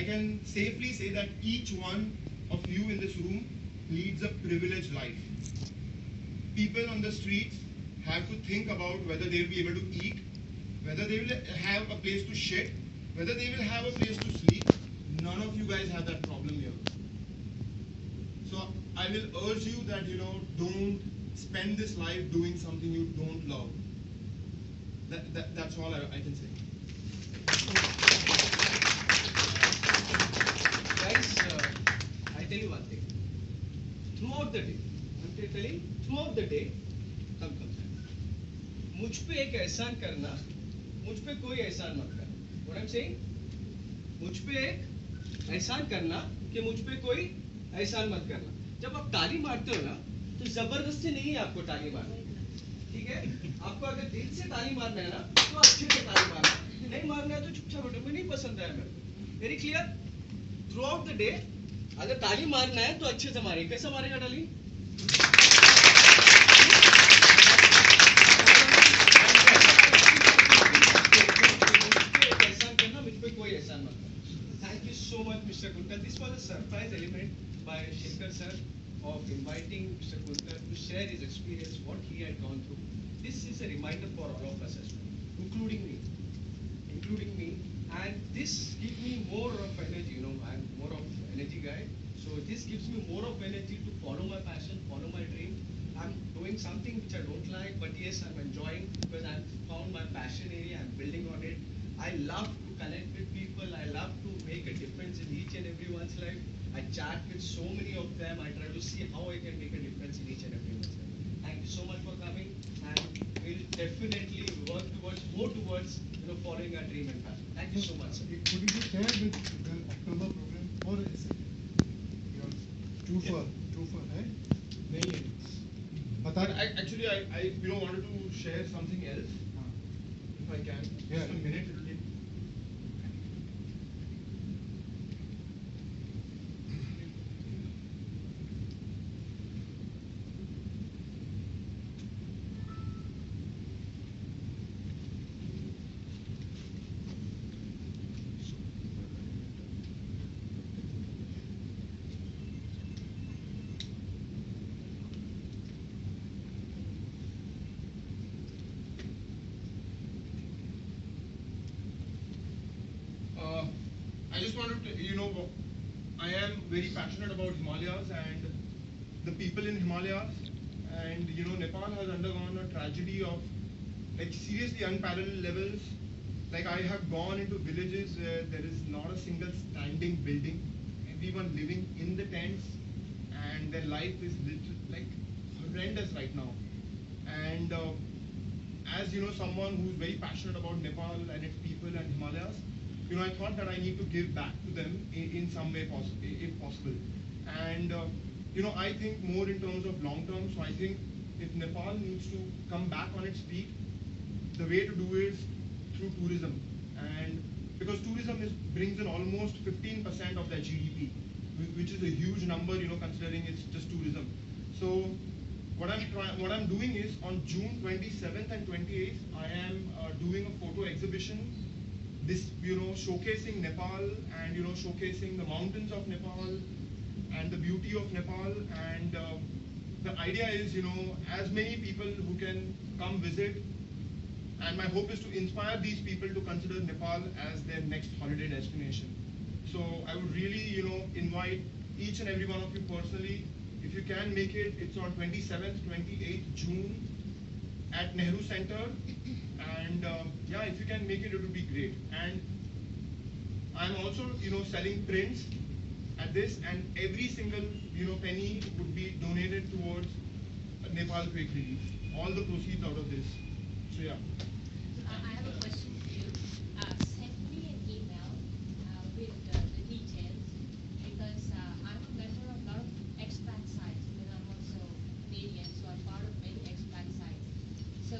I can safely say that each one of you in this room leads a privileged life. People on the streets have to think about whether they will be able to eat, whether they will have a place to shit, whether they will have a place to sleep. None of you guys have that problem here. So I will urge you that, don't spend this life doing something you don't love. That's all I can say. Guys, I tell you one thing. Throughout the day, I'm telling, throughout the day, come. मुझ पे एक एहसान करना, मुझ पे कोई एहसान मत करना. What I'm saying? मुझ पे एक एहसान करना कि मुझ पे कोई एहसान मत करना. जब आप ताली मारते हो ना, तो जबरदस्ती नहीं है आपको ताली मारना. ठीक है? आपको अगर दिल से ताली मारना है ना, तो अच्छे से ताली मारना. नहीं मारना है तो चुपचाप बैठो. मुझे नहीं पसंद है मेरे को. Very clear? Throughout the day, अगर ताली मारना है तो अच्छे से मारेगा. कैसा मारेगा ताली? Thank you so much, Mr. Kulkar. This was a surprise element by Shekhar sir of inviting Mr. Kulkar to share his experience, what he had gone through. This is a reminder for all of us as well, including me. And this gives me more of energy. I'm more of energy guy. So this gives me more of energy to follow my passion, follow my dream. I'm doing something which I don't like, but yes, I'm enjoying because I've found my passion area. I'm building on it. I love to connect with people. I love to make a difference in each and everyone's life. I chat with so many of them. I try to see how I can make a difference in each and everyone's life. Thank you so much for coming, and we'll definitely work more towards following our dream and passion. Thank you so much, sir. Could you share with the October program or is it your true for है? नहीं है. But actually, I wanted to share something else. If I can. Yeah. Just a minute. It will take. I just wanted to, I am very passionate about Himalayas and the people in Himalayas. And, Nepal has undergone a tragedy of, seriously unparalleled levels. Like, I have gone into villages where there is not a single standing building. Everyone living in the tents, and their life is horrendous right now. And as someone who's very passionate about Nepal and its people and Himalayas, I thought that I need to give back to them in some way, if possible. And I think more in terms of long term. So I think if Nepal needs to come back on its feet, the way to do it is through tourism. And because tourism brings in almost 15% of their GDP, which is a huge number, considering it's just tourism. So what I'm doing is on June 27th and 28th, I am doing a photo exhibition. This, showcasing Nepal and, showcasing the mountains of Nepal and the beauty of Nepal. And the idea is, as many people who can come visit. And my hope is to inspire these people to consider Nepal as their next holiday destination. So I would really, invite each and every one of you personally. If you can make it, it's on 27th, 28th June at Nehru Center. And yeah, if you can make it, it would be great. And I'm also, selling prints at this, and every single, penny would be donated towards Nepal Quake Relief. All the proceeds out of this. So yeah. I have a question for you. Send me an email with the details, because I'm a member of a lot of expat sites, because I'm also Canadian, so I'm part of many expat sites. So